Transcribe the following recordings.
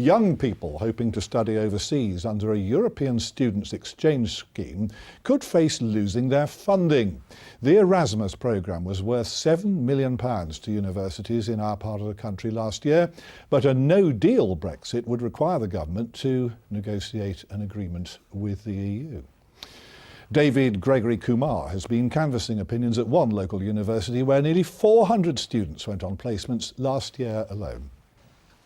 Young people hoping to study overseas under a European students' exchange scheme could face losing their funding. The Erasmus programme was worth £7 million to universities in our part of the country last year, but a no-deal Brexit would require the government to negotiate an agreement with the EU. David Gregory-Kumar has been canvassing opinions at one local university where nearly 400 students went on placements last year alone.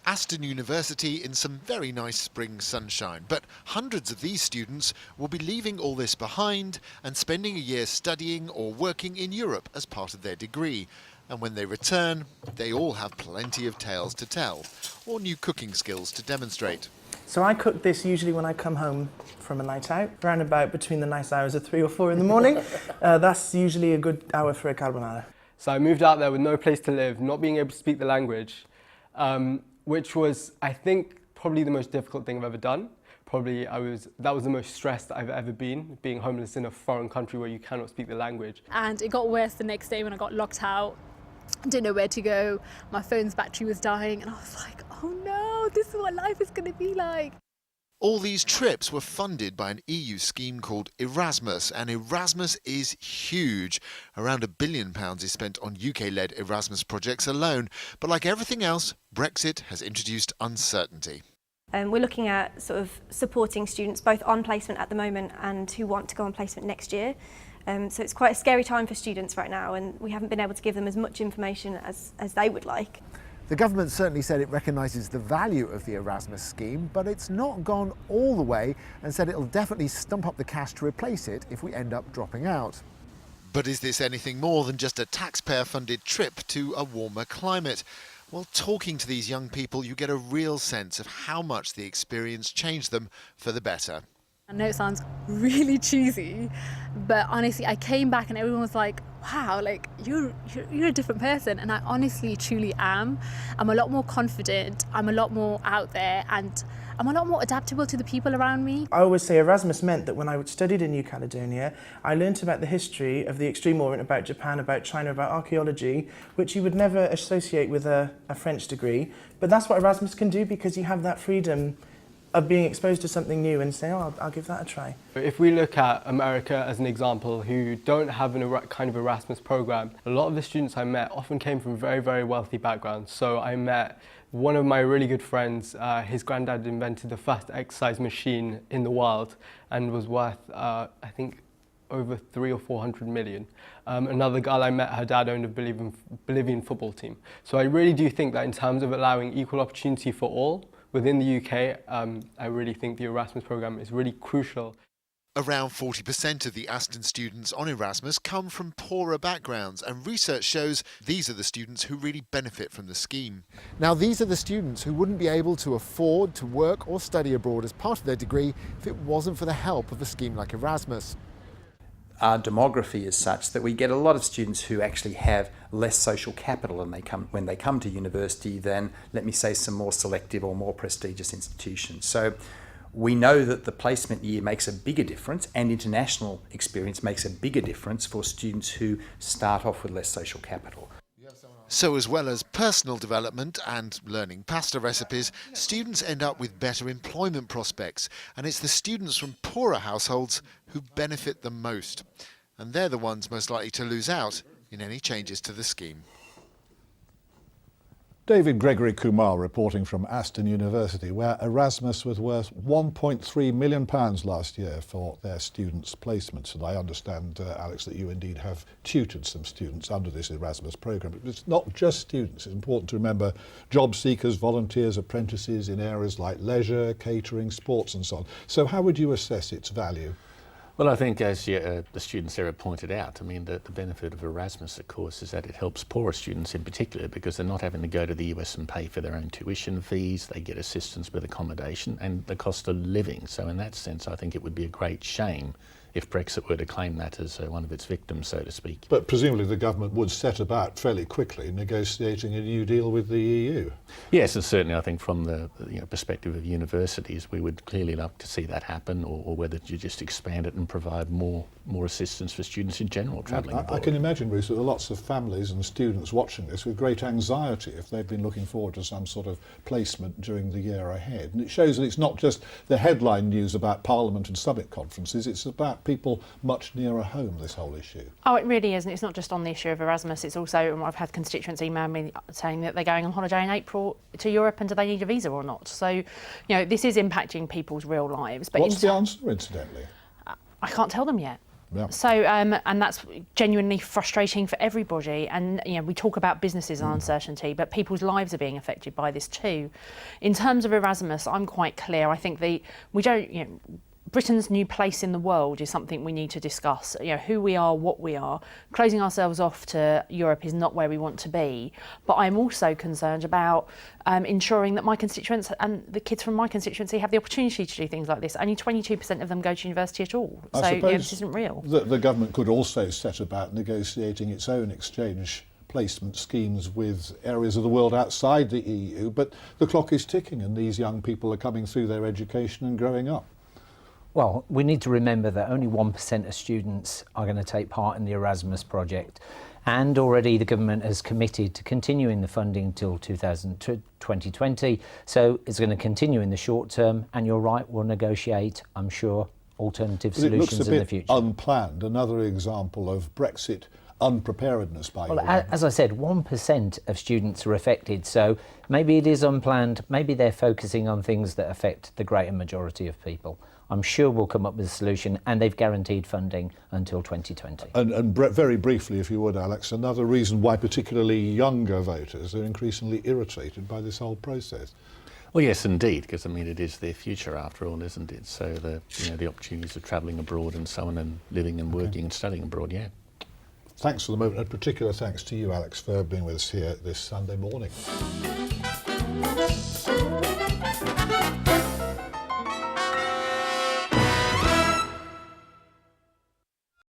Aston University in some very nice spring sunshine, but hundreds of these students will be leaving all this behind and spending a year studying or working in Europe as part of their degree. And when they return, they all have plenty of tales to tell or new cooking skills to demonstrate. So I cook this usually when I come home from a night out, around about between the nice hours of 3 or 4 in the morning. That's usually a good hour for a carbonara. So I moved out there with no place to live, not being able to speak the language, which was, I think, probably the most difficult thing I've ever done. That was the most stressed I've ever been, being homeless in a foreign country where you cannot speak the language. And it got worse the next day when I got locked out. Didn't know where to go. My phone's battery was dying and I was like, oh no, this is what life is going to be like. All these trips were funded by an EU scheme called Erasmus, and Erasmus is huge. Around £1 billion is spent on UK-led Erasmus projects alone. But like everything else, Brexit has introduced uncertainty. We're looking at sort of supporting students both on placement at the moment and who want to go on placement next year. So it's quite a scary time for students right now, and we haven't been able to give them as much information as they would like. The government certainly said it recognises the value of the Erasmus scheme, but it's not gone all the way and said it'll definitely stump up the cash to replace it if we end up dropping out. But is this anything more than just a taxpayer-funded trip to a warmer climate? Well, talking to these young people, you get a real sense of how much the experience changed them for the better. I know it sounds really cheesy, but honestly, I came back and everyone was like, wow, like you're a different person. And I honestly, truly am. I'm a lot more confident, I'm a lot more out there, and I'm a lot more adaptable to the people around me. I always say Erasmus meant that when I studied in New Caledonia, I learnt about the history of the extreme orient, about Japan, about China, about archaeology, which you would never associate with a French degree. But that's what Erasmus can do, because you have that freedom of being exposed to something new and saying, oh, I'll give that a try. If we look at America as an example, who don't have kind of Erasmus program, a lot of the students I met often came from very, very wealthy backgrounds. So I met one of my really good friends, his granddad invented the first exercise machine in the world and was worth, I think, over 300 or 400 million. Another girl I met, her dad owned a Bolivian football team. So I really do think that in terms of allowing equal opportunity for all, within the UK, I really think the Erasmus programme is really crucial. Around 40% of the Aston students on Erasmus come from poorer backgrounds, and research shows these are the students who really benefit from the scheme. Now, these are the students who wouldn't be able to afford to work or study abroad as part of their degree if it wasn't for the help of a scheme like Erasmus. Our demography is such that we get a lot of students who actually have less social capital when they come to university than, let me say, some more selective or more prestigious institutions. So we know that the placement year makes a bigger difference, and international experience makes a bigger difference for students who start off with less social capital. So as well as personal development and learning pasta recipes, students end up with better employment prospects, and it's the students from poorer households who benefit the most. And they're the ones most likely to lose out in any changes to the scheme. David Gregory-Kumar reporting from Aston University, where Erasmus was worth £1.3 million last year for their students' placements. And I understand, Alex, that you indeed have tutored some students under this Erasmus programme. But it's not just students. It's important to remember job seekers, volunteers, apprentices in areas like leisure, catering, sports and so on. So how would you assess its value? Well, I think as the student Sarah pointed out, I mean, the benefit of Erasmus, of course, is that it helps poorer students in particular, because they're not having to go to the US and pay for their own tuition fees. They get assistance with accommodation and the cost of living. So in that sense, I think it would be a great shame if Brexit were to claim that as one of its victims, so to speak. But presumably the government would set about fairly quickly negotiating a new deal with the EU. Yes, and certainly I think from the perspective of universities, we would clearly love to see that happen, or whether you just expand it and provide more assistance for students in general travelling abroad. I can imagine, Bruce, that there are lots of families and students watching this with great anxiety if they've been looking forward to some sort of placement during the year ahead. And it shows that it's not just the headline news about Parliament and summit conferences, it's about people much nearer home, this whole issue. Oh, it really is, and it's not just on the issue of Erasmus, it's also, I've had constituents email me saying that they're going on holiday in April to Europe and do they need a visa or not. So, this is impacting people's real lives. But what's the answer, incidentally? I can't tell them yet. Yeah. So, and that's genuinely frustrating for everybody. And, we talk about businesses and uncertainty, but people's lives are being affected by this too. In terms of Erasmus, I'm quite clear. I think Britain's new place in the world is something we need to discuss. Who we are, what we are. Closing ourselves off to Europe is not where we want to be. But I'm also concerned about ensuring that my constituents and the kids from my constituency have the opportunity to do things like this. Only 22% of them go to university at all. So this isn't real. The government could also set about negotiating its own exchange placement schemes with areas of the world outside the EU, but the clock is ticking and these young people are coming through their education and growing up. Well, we need to remember that only 1% of students are going to take part in the Erasmus project, and already the government has committed to continuing the funding until 2020, so it's going to continue in the short term, and you're right, we'll negotiate, I'm sure, alternative solutions in the future. It looks a bit unplanned, another example of Brexit unpreparedness by your government. As I said, 1% of students are affected, so maybe it is unplanned, maybe they're focusing on things that affect the greater majority of people. I'm sure we'll come up with a solution, and they've guaranteed funding until 2020. And very briefly, if you would, Alex, another reason why particularly younger voters are increasingly irritated by this whole process. Well, yes, indeed, because it is their future after all, isn't it? So the opportunities of travelling abroad and so on, and living and working and studying abroad, yeah. Thanks for the moment, and particular thanks to you, Alex, for being with us here this Sunday morning.